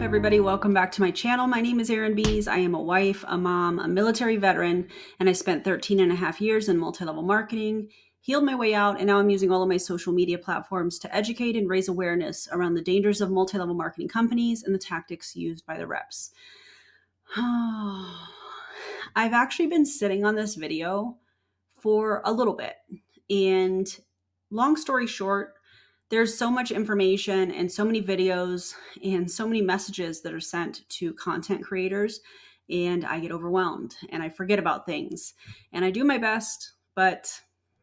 up, everybody? Welcome back to my channel. My name is Erin Bees. I am a wife, a mom, a military veteran, and I spent 13 and a half years in multi-level marketing, healed my way out, and now I'm using all of my social media platforms to educate and raise awareness around the dangers of multi-level marketing companies and the tactics used by the reps. I've actually been sitting on this video for a little bit, and long story short, there's so much information and so many videos and so many messages that are sent to content creators, and I get overwhelmed and I forget about things, and I do my best, but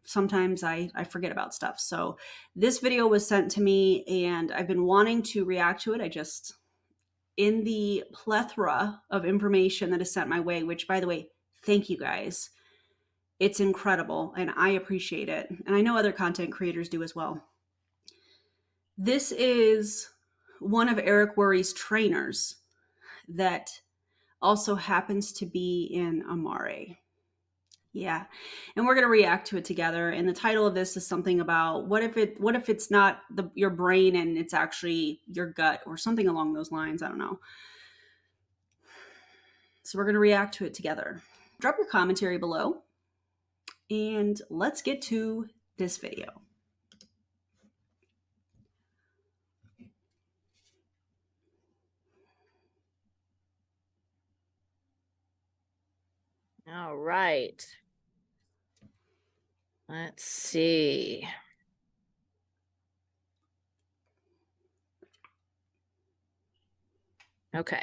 sometimes I forget about stuff. So this video was sent to me and I've been wanting to react to it. In the plethora of information that is sent my way, which, by the way, thank you guys. It's incredible and I appreciate it. And I know other content creators do as well. This is one of Eric Worre's trainers that also happens to be in Amare. Yeah. And we're going to react to it together. And the title of this is something about what if it's not your brain and it's actually your gut or something along those lines. I don't know. So we're going to react to it together. Drop your commentary below and let's get to this video. All right. Let's see. Okay.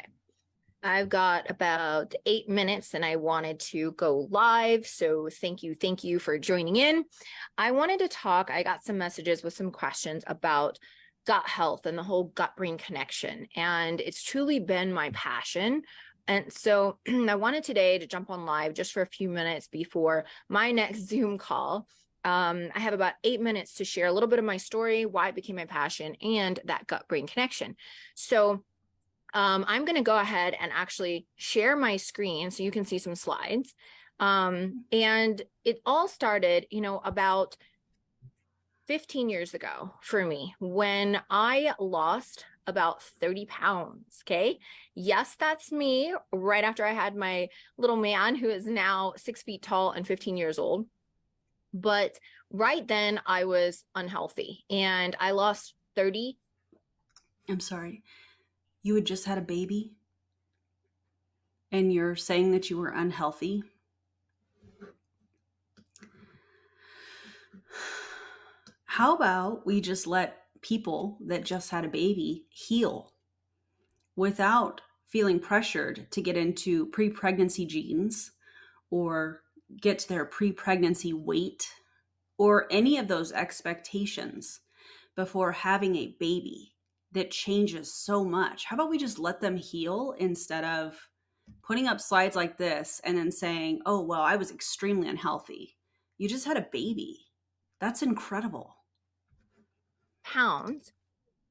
I've got about 8 minutes and I wanted to go live. So thank you for joining in. I wanted to talk, I got some messages with some questions about gut health and the whole gut-brain connection. And it's truly been my passion. And so I wanted today to jump on live just for a few minutes before my next Zoom call. I have about 8 minutes to share a little bit of my story, why it became my passion, and that gut-brain connection. So I'm going to go ahead and actually share my screen so you can see some slides. And it all started, about 15 years ago for me when I lost about 30 pounds. Okay. Yes, that's me right after I had my little man who is now 6 feet tall and 15 years old. But right then I was unhealthy and I lost 30. I'm sorry. You had just had a baby and you're saying that you were unhealthy. How about we just let people that just had a baby heal without feeling pressured to get into pre-pregnancy genes or get to their pre-pregnancy weight or any of those expectations before having a baby that changes so much? How about we just let them heal instead of putting up slides like this and then saying, oh, well, I was extremely unhealthy. You just had a baby. That's incredible. Pounds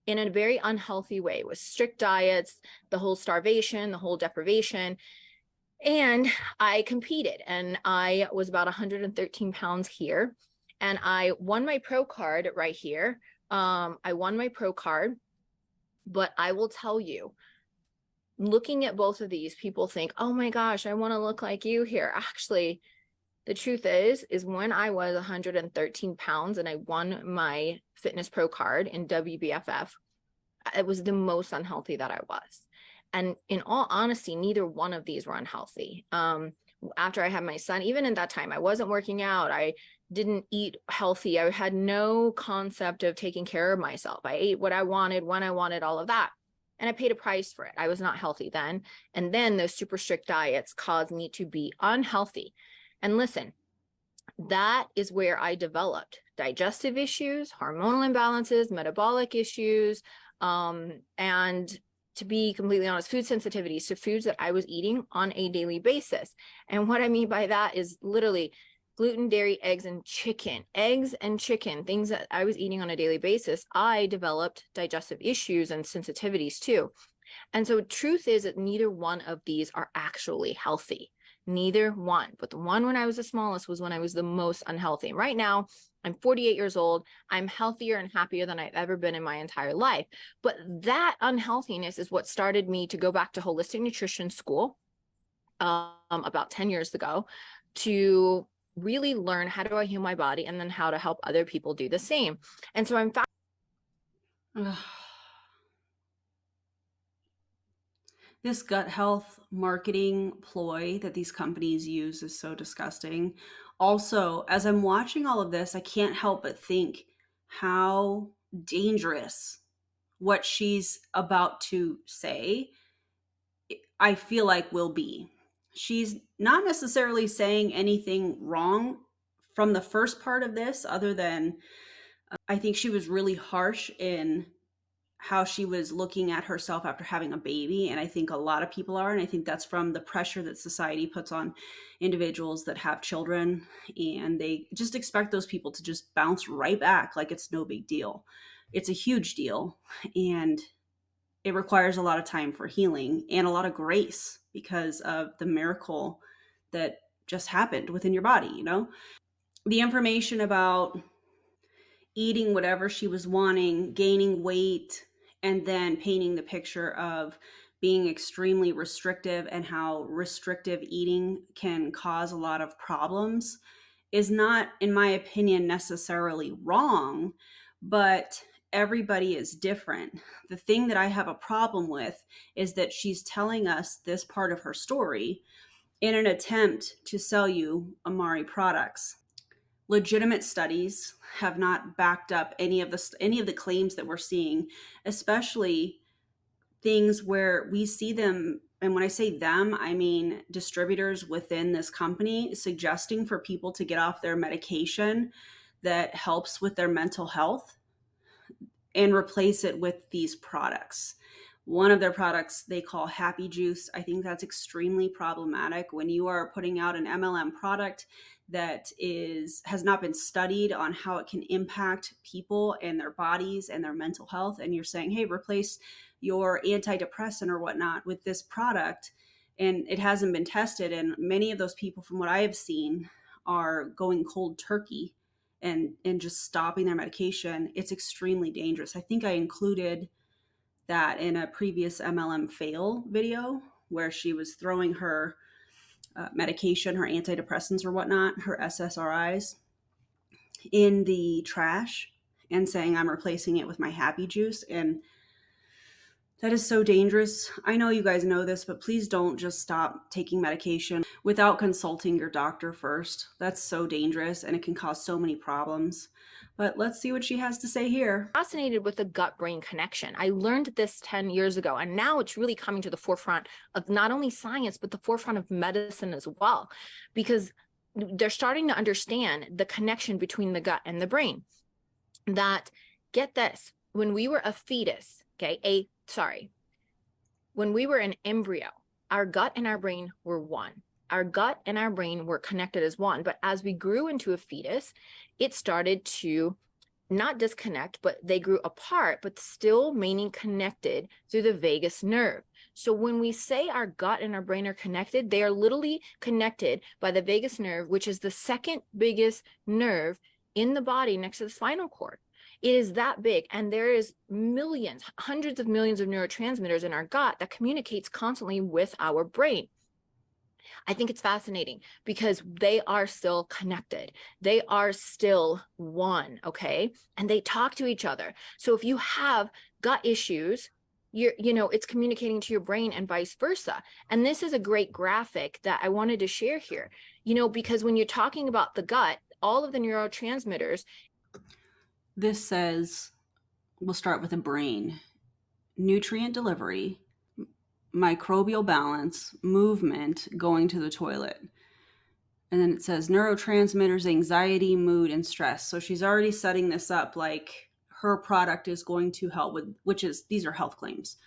in a very unhealthy way with strict diets, the whole starvation, the whole deprivation. And I competed and I was about 113 pounds here. And I won my pro card right here. I won my pro card, but I will tell you, looking at both of these, people think, oh my gosh, I want to look like you here. Actually, the truth is when I was 113 pounds and I won my fitness pro card in WBFF, it was the most unhealthy that I was. And in all honesty, neither one of these were unhealthy. After I had my son, even in that time, I wasn't working out. I didn't eat healthy. I had no concept of taking care of myself. I ate what I wanted, when I wanted, all of that. And I paid a price for it. I was not healthy then. And then those super strict diets caused me to be unhealthy. And listen, that is where I developed digestive issues, hormonal imbalances, metabolic issues, and to be completely honest, food sensitivities to foods that I was eating on a daily basis. And what I mean by that is literally gluten, dairy, eggs, and chicken, things that I was eating on a daily basis. I developed digestive issues and sensitivities too. And so truth is that neither one of these are actually healthy. Neither one. But the one when I was the smallest was when I was the most unhealthy. Right now, I'm 48 years old. I'm healthier and happier than I've ever been in my entire life. But that unhealthiness is what started me to go back to holistic nutrition school about 10 years ago to really learn how do I heal my body and then how to help other people do the same. And so I'm This gut health marketing ploy that these companies use is so disgusting. Also, as I'm watching all of this, I can't help but think how dangerous what she's about to say, I feel like, will be. She's not necessarily saying anything wrong from the first part of this, other than I think she was really harsh in how she was looking at herself after having a baby. And I think a lot of people are. And I think that's from the pressure that society puts on individuals that have children. And they just expect those people to just bounce right back like it's no big deal. It's a huge deal. And it requires a lot of time for healing and a lot of grace because of the miracle that just happened within your body, you know? The information about eating whatever she was wanting, gaining weight, and then painting the picture of being extremely restrictive and how restrictive eating can cause a lot of problems is not, in my opinion, necessarily wrong, but everybody is different. The thing that I have a problem with is that she's telling us this part of her story in an attempt to sell you Amare products. Legitimate studies have not backed up any of the claims that we're seeing, especially things where we see them, and when I say them, I mean distributors within this company suggesting for people to get off their medication that helps with their mental health and replace it with these products. One of their products they call Happy Juice. I think that's extremely problematic when you are putting out an MLM product that is has not been studied on how it can impact people and their bodies and their mental health, and you're saying, hey, replace your antidepressant or whatnot with this product, and it hasn't been tested. And many of those people, from what I have seen, are going cold turkey and just stopping their medication. It's extremely dangerous. I think I included that in a previous MLM fail video where she was throwing her medication, her antidepressants or whatnot, her SSRIs, in the trash and saying, I'm replacing it with my happy juice. And that is so dangerous. I know you guys know this, but please don't just stop taking medication without consulting your doctor first. That's so dangerous and it can cause so many problems. But let's see what she has to say here. fascinated with the gut brain connection. I learned this 10 years ago, and now it's really coming to the forefront of not only science, but the forefront of medicine as well, because they're starting to understand the connection between the gut and the brain. That, get this, when we were a fetus, okay, when we were an embryo, our gut and our brain were one. Our gut and our brain were connected as one. But as we grew into a fetus, it started to not disconnect, but they grew apart, but still remaining connected through the vagus nerve. So when we say our gut and our brain are connected, they are literally connected by the vagus nerve, which is the second biggest nerve in the body next to the spinal cord. It is that big, and there is millions, hundreds of millions of neurotransmitters in our gut that communicates constantly with our brain. I think it's fascinating because they are still connected. They are still one, okay? And they talk to each other. So if you have gut issues, it's communicating to your brain and vice versa. And this is a great graphic that I wanted to share here, because when you're talking about the gut, all of the neurotransmitters. This says, we'll start with the brain: nutrient delivery, microbial balance, movement, going to the toilet. And then it says neurotransmitters, anxiety, mood, and stress. So she's already setting this up like her product is going to help with, these are health claims.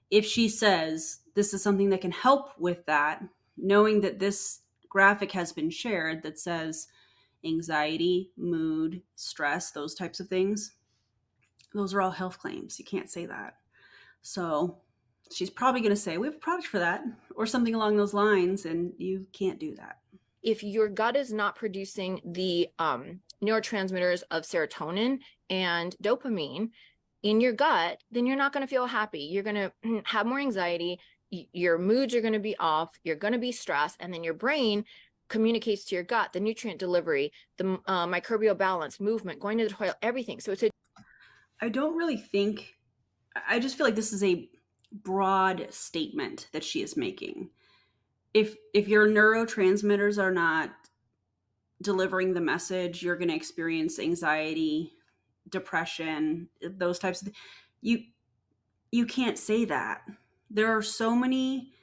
If she says this is something that can help with that, knowing that this graphic has been shared that says anxiety, mood, stress, those types of things, those are all health claims. You can't say that. So she's probably going to say, we have a product for that or something along those lines. And you can't do that. If your gut is not producing the neurotransmitters of serotonin and dopamine in your gut, then you're not going to feel happy. You're going to have more anxiety. Your moods are going to be off. You're going to be stressed. And then your brain communicates to your gut the nutrient delivery, the microbial balance, movement, going to the toilet, everything. So it's a I don't really think, I just feel like this is a broad statement that she is making. If your neurotransmitters are not delivering the message, you're going to experience anxiety, depression, those types of things. You can't say that. There are so many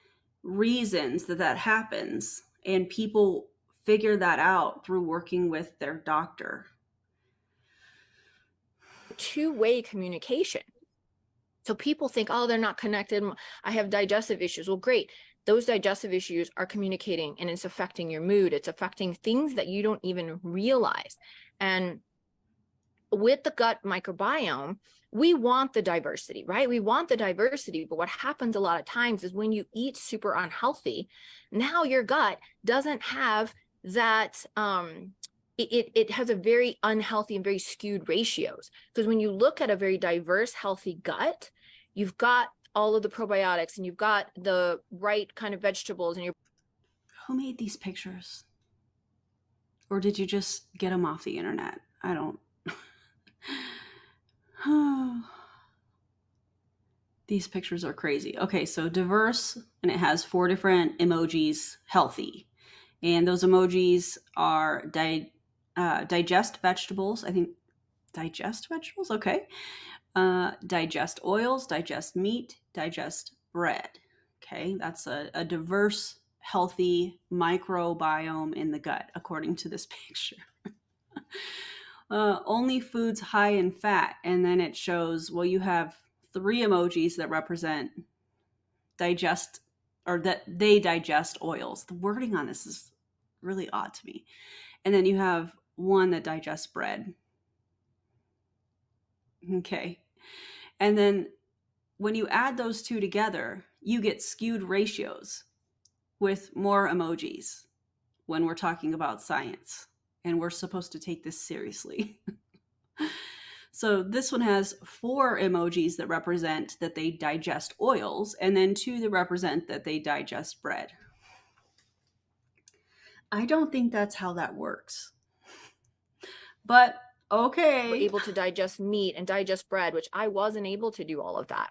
reasons that that happens, and people figure that out through working with their doctor. two-way communication. So people think, oh, they're not connected. I have digestive issues. Well, great. Those digestive issues are communicating and it's affecting your mood. It's affecting things that you don't even realize. And with the gut microbiome, we want the diversity, right? We want the diversity. But what happens a lot of times is when you eat super unhealthy, now your gut doesn't have that, it has a very unhealthy and very skewed ratios. Because when you look at a very diverse, healthy gut, you've got all of the probiotics and you've got the right kind of vegetables and you're Who made these pictures? Or did you just get them off the internet? I don't. These pictures are crazy. Okay, so diverse, and it has 4 different emojis, healthy. And those emojis are digest vegetables. I think digest vegetables, okay. Digest oils, digest meat, digest bread. Okay, that's a diverse, healthy microbiome in the gut, according to this picture. Only foods high in fat. And then it shows, well, you have 3 emojis that represent digest, or that they digest oils. The wording on this is really odd to me. And then you have one that digests bread. Okay. And then when you add those two together, you get skewed ratios with more emojis when we're talking about science. And we're supposed to take this seriously. So this one has 4 emojis that represent that they digest oils, and then 2 that represent that they digest bread. I don't think that's how that works. But okay. able to digest meat and digest bread, which I wasn't able to do all of that.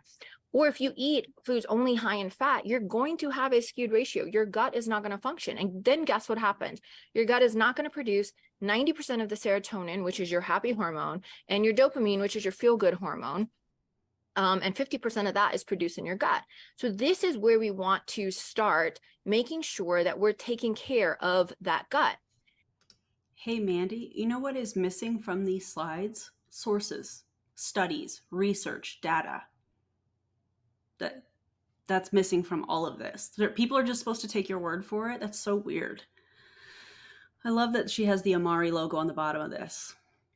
Or if you eat foods only high in fat, you're going to have a skewed ratio. Your gut is not going to function. And then guess what happens? Your gut is not going to produce 90% of the serotonin, which is your happy hormone, and your dopamine, which is your feel-good hormone. And 50% of that is produced in your gut. So this is where we want to start making sure that we're taking care of that gut. Hey, Mandy, you know what is missing from these slides? Sources, studies, research, data. That's missing from all of this. People are just supposed to take your word for it. That's so weird. I love that she has the Amare logo on the bottom of this.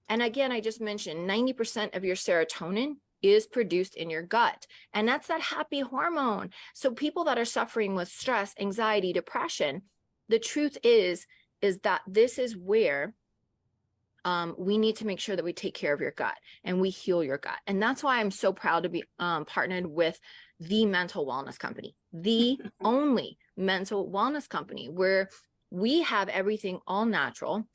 And again, I just mentioned 90% of your serotonin is produced in your gut. And that's that happy hormone. So people that are suffering with stress, anxiety, depression, the truth is that this is where we need to make sure that we take care of your gut and we heal your gut. And that's why I'm so proud to be partnered with the mental wellness company, the only mental wellness company where we have everything all natural.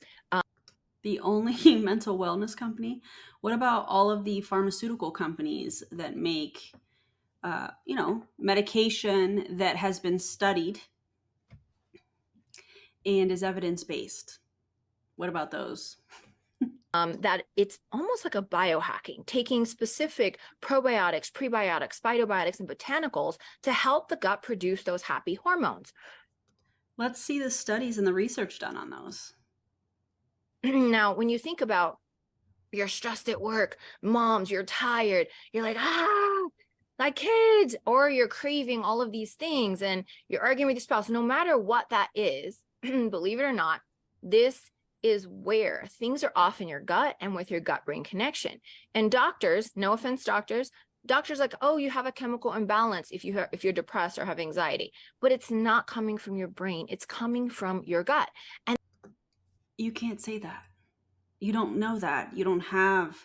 The only mental wellness company? What about all of the pharmaceutical companies that make, medication that has been studied and is evidence-based? What about those? That it's almost like a biohacking, taking specific probiotics, prebiotics, phytobiotics, and botanicals to help the gut produce those happy hormones. Let's see the studies and the research done on those. Now, when you think about you're stressed at work, moms, you're tired, you're like, like kids, or you're craving all of these things and you're arguing with your spouse, no matter what that is, believe it or not, this is where things are off in your gut and with your gut brain connection. And doctors, no offense, doctors, Doctors like, oh, you have a chemical imbalance if you're depressed or have anxiety, but it's not coming from your brain. It's coming from your gut. And You can't say that. You don't know that. You don't have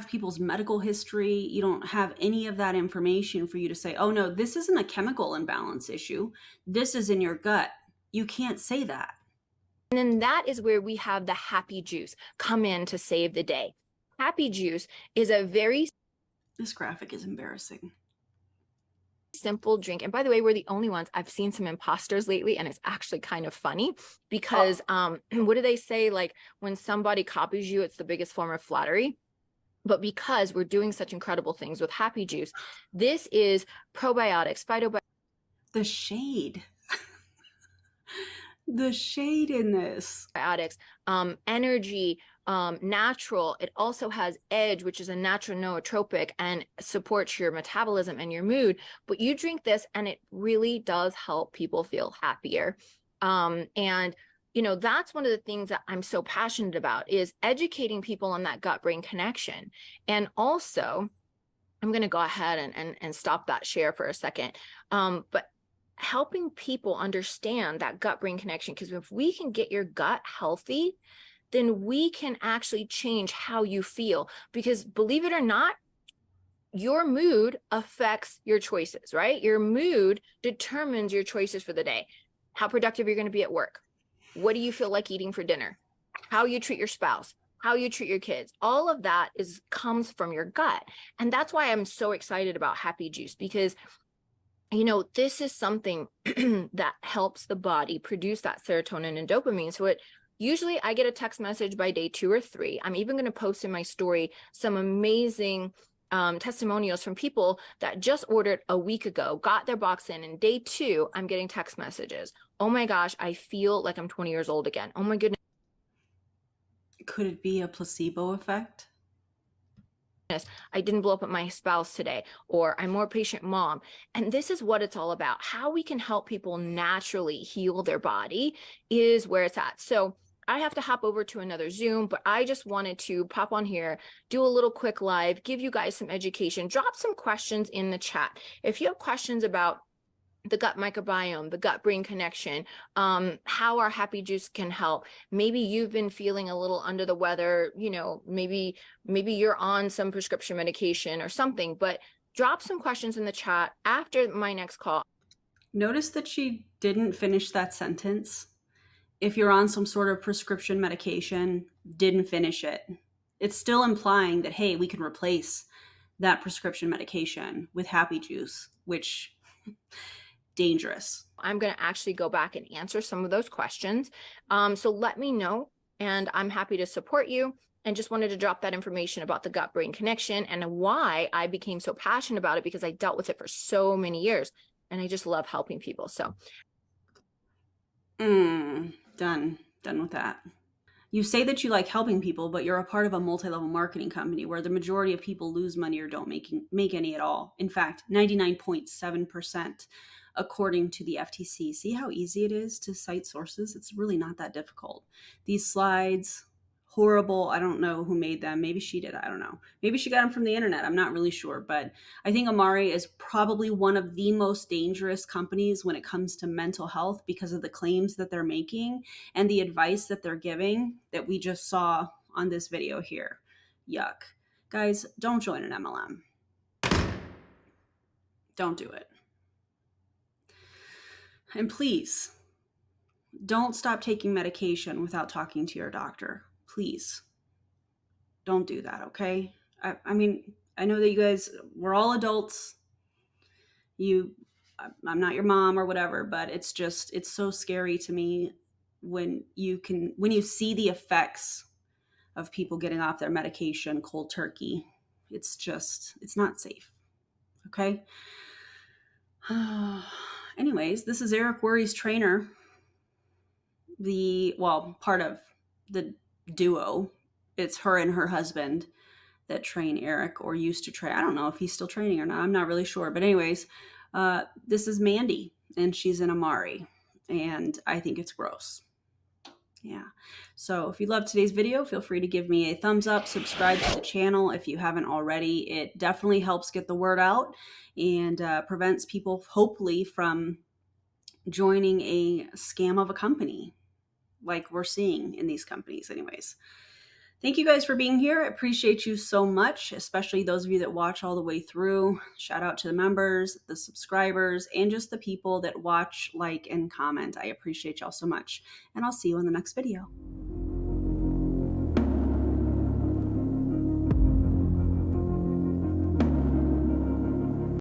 people's medical history. You don't have any of that information for you to say, oh no, this isn't a chemical imbalance issue. This is in your gut. You can't say that. then that is where we have the happy juice come in to save the day. Happy juice is a very This graphic is embarrassing. simple drink. And by the way, we're the only ones. I've seen some imposters lately, and it's actually kind of funny because what do they say? Like, when somebody copies you, it's the biggest form of flattery. But because we're doing such incredible things with Happy Juice, this is probiotics, phytobiotics, The shade. The shade in this. energy, natural. It also has edge, which is a natural nootropic and supports your metabolism and your mood. But you drink this and it really does help people feel happier. And that's one of the things that I'm so passionate about, is educating people on that gut brain connection. And also, I'm going to go ahead and stop that share for a second. But helping people understand that gut brain connection, because if we can get your gut healthy, then we can actually change how you feel. Because believe it or not, your mood affects your choices, right? Your mood determines your choices for the day. How productive you're going to be at work. What do you feel like eating for dinner? How you treat your spouse, how you treat your kids. All of that comes from your gut. And that's why I'm so excited about Happy Juice, because this is something that helps the body produce that serotonin and dopamine. So usually I get a text message by day 2 or 3. I'm even going to post in my story some amazing testimonials from people that just ordered a week ago, got their box in, and day 2, I'm getting text messages. Oh my gosh, I feel like I'm 20 years old again. Oh my goodness. Could it be a placebo effect? I didn't blow up at my spouse today, or I'm more patient mom. And this is what it's all about. How we can help people naturally heal their body is where it's at. So I have to hop over to another Zoom, but I just wanted to pop on here, do a little quick live, give you guys some education, drop some questions in the chat. If you have questions about the gut microbiome, the gut brain connection, how our Happy Juice can help. Maybe you've been feeling a little under the weather, maybe you're on some prescription medication or something, but drop some questions in the chat after my next call. Notice that she didn't finish that sentence. If you're on some sort of prescription medication, didn't finish it. It's still implying that, hey, we can replace that prescription medication with Happy Juice, which dangerous. I'm going to actually go back and answer some of those questions. So let me know, and I'm happy to support you. And just wanted to drop that information about the gut brain connection and why I became so passionate about it, because I dealt with it for so many years and I just love helping people. So done with that. You say that you like helping people, but you're a part of a multi-level marketing company where the majority of people lose money or don't make any at all. In fact, 99.7%, according to the FTC. See how easy it is to cite sources? It's really not that difficult. These slides, horrible. I don't know who made them. Maybe she did. I don't know. Maybe she got them from the internet. I'm not really sure. But I think Amare is probably one of the most dangerous companies when it comes to mental health because of the claims that they're making and the advice that they're giving that we just saw on this video here. Yuck. Guys, don't join an MLM. Don't do it. And please, don't stop taking medication without talking to your doctor. Please. Don't do that, okay? I mean, I know that you guys, we're all adults. I'm not your mom or whatever, but it's so scary to me when you see the effects of people getting off their medication cold turkey. It's not safe. Okay. Anyways, this is Eric Worre's trainer. Part of the duo. It's her and her husband that train Eric, or used to train. I don't know if he's still training or not. I'm not really sure. But anyways, this is Mandy, and she's an Amare, and I think it's gross. Yeah. So if you love today's video, feel free to give me a thumbs up, subscribe to the channel if you haven't already. It definitely helps get the word out and prevents people, hopefully, from joining a scam of a company like we're seeing in these companies, anyways. Thank you guys for being here. I appreciate you so much, especially those of you that watch all the way through. Shout out to the members, the subscribers, and just the people that watch, like, and comment. I appreciate y'all so much. And I'll see you in the next video.